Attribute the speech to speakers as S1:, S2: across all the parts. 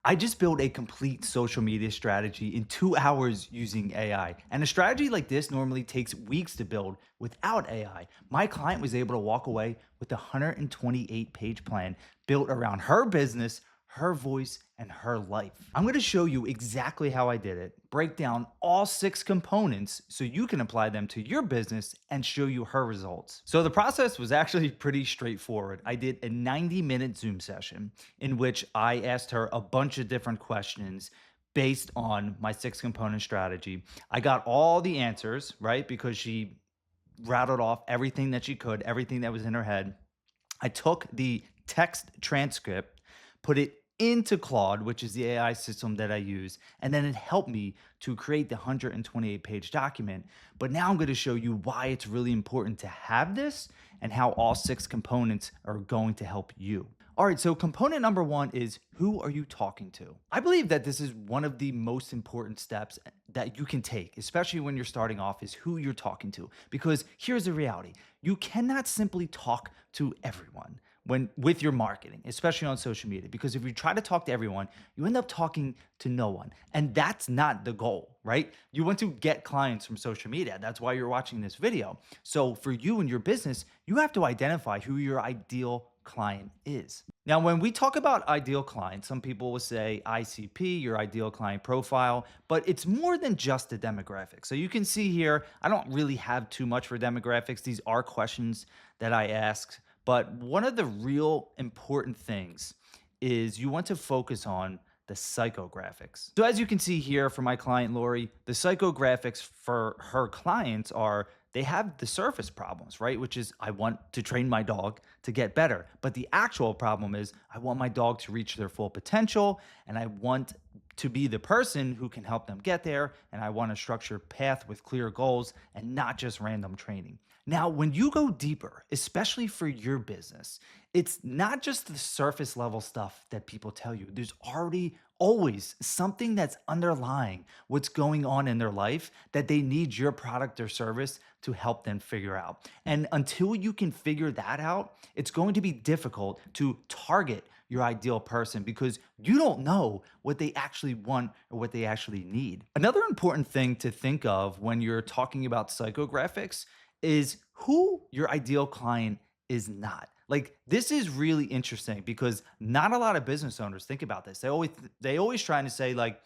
S1: I just built a complete social media strategy in 2 hours using AI. And a strategy like this normally takes weeks to build without AI. My client was able to walk away with a 128-page plan built around her business, her voice, and her life. I'm going to show you exactly how I did it, break down all 6 components so you can apply them to your business and show you her results. So the process was actually pretty straightforward. I did a 90-minute Zoom session in which I asked her a bunch of different questions based on my 6 component strategy. I got all the answers, right? Because she rattled off everything that she could, everything that was in her head. I took the text transcript, put it into Claude, which is the AI system that I use, and then it helped me to create the 128-page document. But now I'm going to show you why it's really important to have this and how all 6 components are going to help you. All right, so component number one is, who are you talking to? I believe that this is one of the most important steps that you can take, especially when you're starting off, is who you're talking to. Because here's the reality: you cannot simply talk to everyone when with your marketing, especially on social media. Because if you try to talk to everyone, you end up talking to no one. And that's not the goal, right? You want to get clients from social media. That's why you're watching this video. So for you and your business, you have to identify who your ideal client is. Now, when we talk about ideal client, some people will say ICP, your ideal client profile, but it's more than just the demographics. So you can see here, I don't really have too much for demographics. These are questions that I ask, but one of the real important things is you want to focus on the psychographics. So as you can see here for my client Lori, the psychographics for her clients are, they have the surface problems, right? Which is, I want to train my dog to get better. But the actual problem is, I want my dog to reach their full potential, and I want to be the person who can help them get there. And I want a structured path with clear goals and not just random training. Now, when you go deeper, especially for your business, it's not just the surface level stuff that people tell you. There's already always something that's underlying what's going on in their life that they need your product or service to help them figure out. And until you can figure that out, it's going to be difficult to target your ideal person because you don't know what they actually want or what they actually need. Another important thing to think of when you're talking about psychographics is who your ideal client is not. Like, this is really interesting because not a lot of business owners think about this. They always trying to say, like,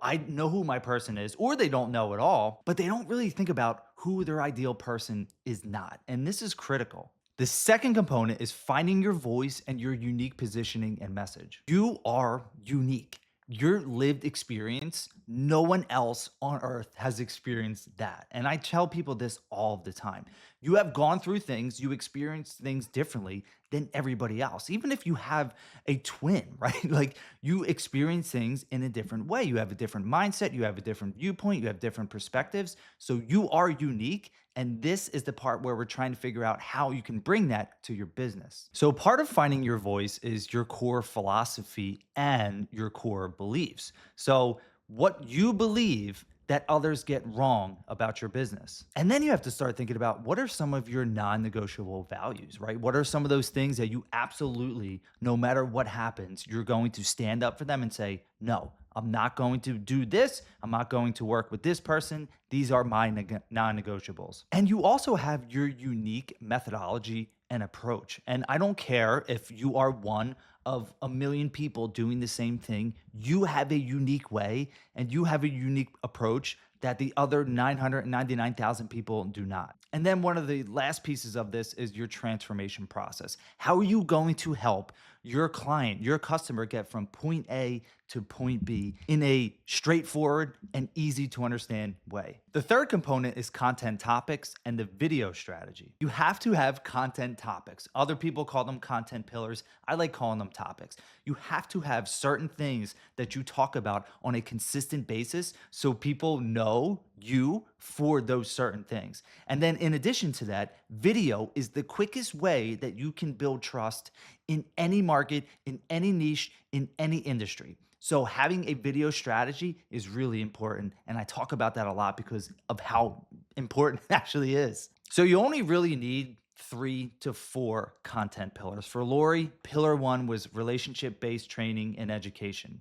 S1: I know who my person is, or they don't know at all, but they don't really think about who their ideal person is not. And this is critical. The second component is finding your voice and your unique positioning and message. You are unique. Your lived experience, no one else on earth has experienced that. And I tell people this all the time. You have gone through things, you experience things differently than everybody else. Even if you have a twin, right? Like, you experience things in a different way. You have a different mindset, you have a different viewpoint, you have different perspectives. So you are unique. And this is the part where we're trying to figure out how you can bring that to your business. So part of finding your voice is your core philosophy and your core beliefs. So what you believe that others get wrong about your business. And then you have to start thinking about, what are some of your non-negotiable values, right? What are some of those things that you absolutely, no matter what happens, you're going to stand up for them and say, no, I'm not going to do this. I'm not going to work with this person. These are my non-negotiables. And you also have your unique methodology and approach. And I don't care if you are one of a million people doing the same thing. You have a unique way and you have a unique approach that the other 999,000 people do not. And then one of the last pieces of this is your transformation process. How are you going to help your client, your customer, get from point A to point B in a straightforward and easy to understand way? The third component is content topics and the video strategy. You have to have content topics. Other people call them content pillars. I like calling them topics. You have to have certain things that you talk about on a consistent basis so people know you for those certain things. And then in addition to that, video is the quickest way that you can build trust in any market, in any niche, in any industry. So having a video strategy is really important. And I talk about that a lot because of how important it actually is. So you only really need 3 to 4 content pillars. For Lori, pillar one was relationship-based training and education.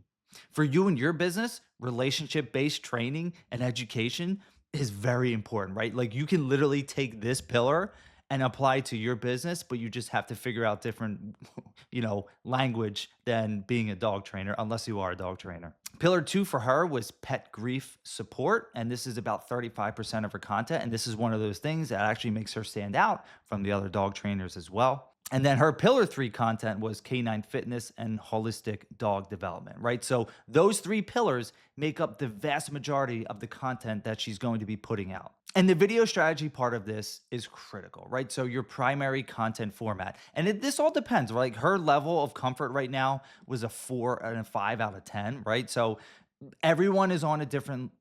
S1: For you and your business, relationship based training and education is very important, right? Like you can literally take this pillar and apply to your business, but you just have to figure out different, language than being a dog trainer, unless you are a dog trainer. Pillar two for her was pet grief support. And this is about 35% of her content. And this is one of those things that actually makes her stand out from the other dog trainers as well. And then her pillar three content was canine fitness and holistic dog development, right? So those three pillars make up the vast majority of the content that she's going to be putting out. And the video strategy part of this is critical, right? So your primary content format, and this all depends. Like her level of comfort right now was a 4 and a 5 out of 10, right? So everyone is on a different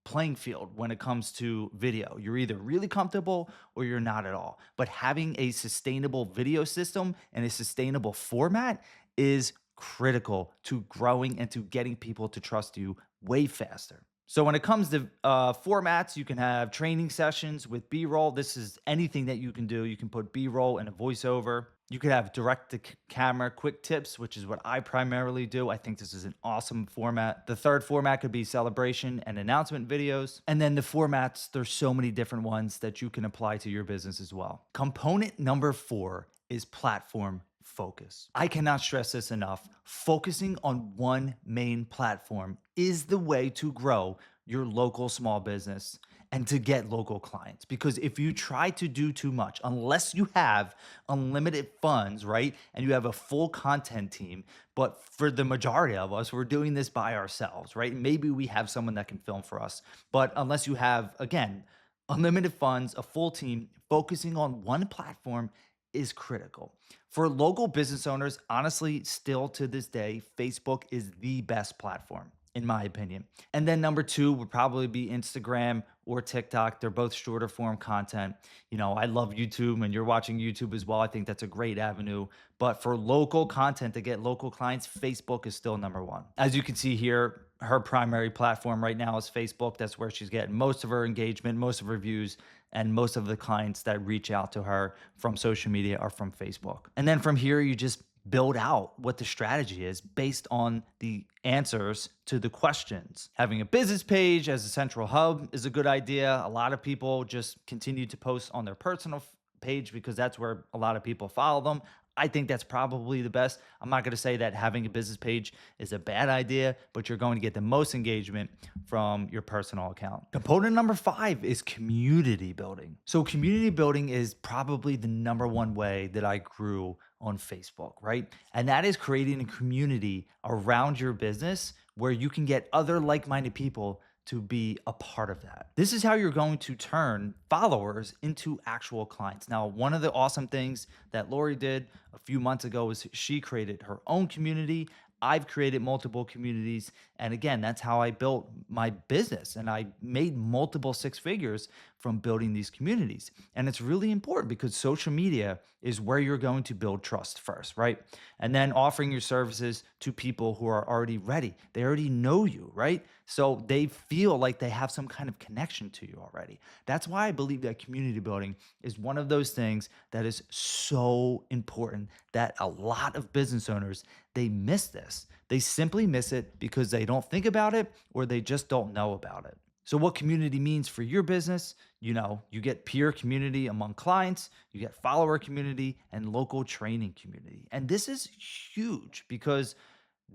S1: playing field when it comes to video. You're either really comfortable or you're not at all. But having a sustainable video system and a sustainable format is critical to growing and to getting people to trust you way faster. So when it comes to formats, you can have training sessions with B-roll. This is anything that you can do. You can put B-roll in a voiceover. You could have direct to camera quick tips, which is what I primarily do. I think this is an awesome format. The third format could be celebration and announcement videos. And then the formats, there's so many different ones that you can apply to your business as well. Component number 4 is platform focus. I cannot stress this enough. Focusing on one main platform is the way to grow your local small business and to get local clients. Because if you try to do too much, unless you have unlimited funds, right? And you have a full content team, but for the majority of us, we're doing this by ourselves, right? Maybe we have someone that can film for us, but unless you have, again, unlimited funds, a full team, focusing on one platform is critical. For local business owners, honestly, still to this day, Facebook is the best platform, in my opinion. And then number 2 would probably be Instagram or TikTok. They're both shorter form content. I love YouTube and you're watching YouTube as well. I think that's a great avenue. But for local content to get local clients, Facebook is still number 1. As you can see here, her primary platform right now is Facebook. That's where she's getting most of her engagement, most of her views, and most of the clients that reach out to her from social media are from Facebook. And then from here, you just build out what the strategy is based on the answers to the questions. Having a business page as a central hub is a good idea. A lot of people just continue to post on their personal page because that's where a lot of people follow them. I think that's probably the best. I'm not going to say that having a business page is a bad idea, but you're going to get the most engagement from your personal account. Component number 5 is community building. So community building is probably the number 1 way that I grew on Facebook, right? And that is creating a community around your business where you can get other like-minded people to be a part of that. This is how you're going to turn followers into actual clients. Now, one of the awesome things that Lori did a few months ago was she created her own community. I've created multiple communities. And again, that's how I built my business. And I made multiple 6 figures from building these communities. And it's really important because social media is where you're going to build trust first, right? And then offering your services to people who are already ready. They already know you, right? So they feel like they have some kind of connection to you already. That's why I believe that community building is one of those things that is so important that a lot of business owners, they miss this. They simply miss it because they don't think about it or they just don't know about it. So what community means for your business, you get peer community among clients, you get follower community and local training community. And this is huge because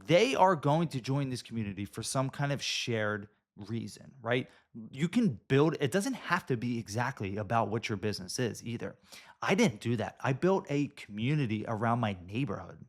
S1: they are going to join this community for some kind of shared reason, right? You can build, it doesn't have to be exactly about what your business is either. I didn't do that. I built a community around my neighborhood.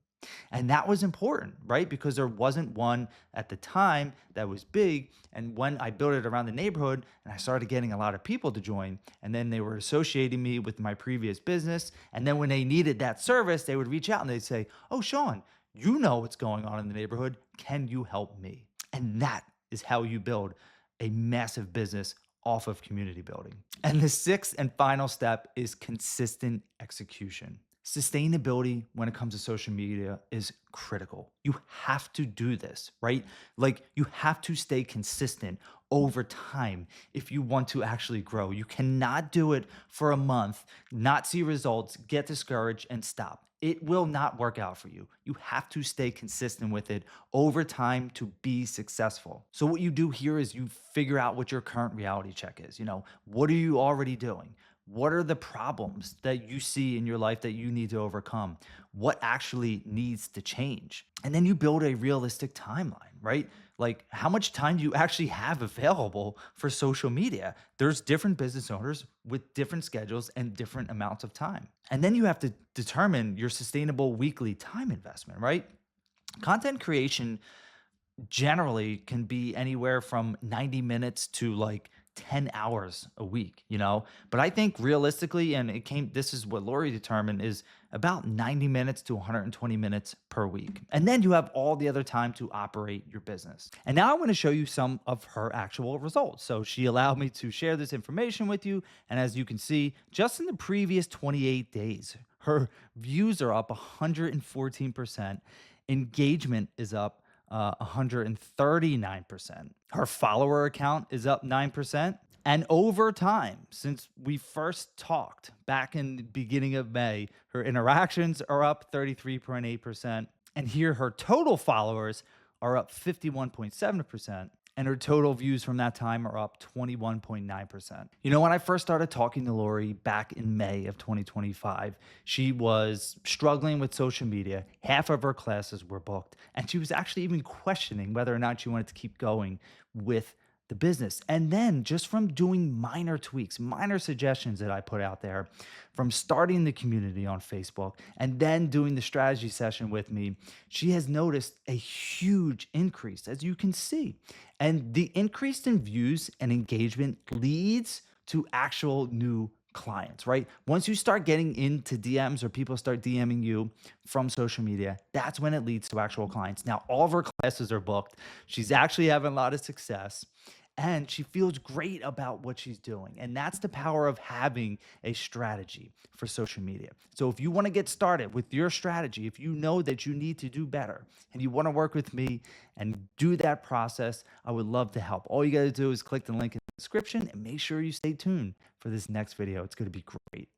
S1: And that was important, right? Because there wasn't one at the time that was big. And when I built it around the neighborhood and I started getting a lot of people to join, and then they were associating me with my previous business. And then when they needed that service, they would reach out and they'd say, "Oh, Shawn, you know what's going on in the neighborhood. Can you help me?" And that is how you build a massive business off of community building. And the 6th and final step is consistent execution. Sustainability when it comes to social media is critical. You have to do this, right? Like you have to stay consistent over time if you want to actually grow. You cannot do it for a month, not see results, get discouraged and stop. it will not work out for you. You have to stay consistent with it over time to be successful. So what you do here is you figure out what your current reality check is. What are you already doing? What are the problems that you see in your life that you need to overcome? What actually needs to change? And then you build a realistic timeline, right? Like, how much time do you actually have available for social media? There's different business owners with different schedules and different amounts of time. And then you have to determine your sustainable weekly time investment, right? Content creation generally can be anywhere from 90 minutes to like 10 hours a week, But I think realistically, and this is what Lori determined, is about 90 minutes to 120 minutes per week. And then you have all the other time to operate your business. And now I want to show you some of her actual results. So she allowed me to share this information with you. And as you can see, just in the previous 28 days, her views are up 114%. Engagement is up 139%. Her follower account is up 9%. And over time, since we first talked back in the beginning of May, her interactions are up 33.8%. And here her total followers are up 51.7%. And her total views from that time are up 21.9%. When I first started talking to Lori back in May of 2025, she was struggling with social media. Half of her classes were booked, and she was actually even questioning whether or not she wanted to keep going with the business. And then just from doing minor tweaks, minor suggestions that I put out there, from starting the community on Facebook and then doing the strategy session with me, she has noticed a huge increase, as you can see. And the increase in views and engagement leads to actual new clients, right? Once you start getting into DMs or people start DMing you from social media, that's when it leads to actual clients. Now, all of her classes are booked. She's actually having a lot of success and she feels great about what she's doing. And that's the power of having a strategy for social media. So if you want to get started with your strategy, if you know that you need to do better and you want to work with me and do that process, I would love to help. All you got to do is click the link in the description and make sure you stay tuned for this next video. It's going to be great.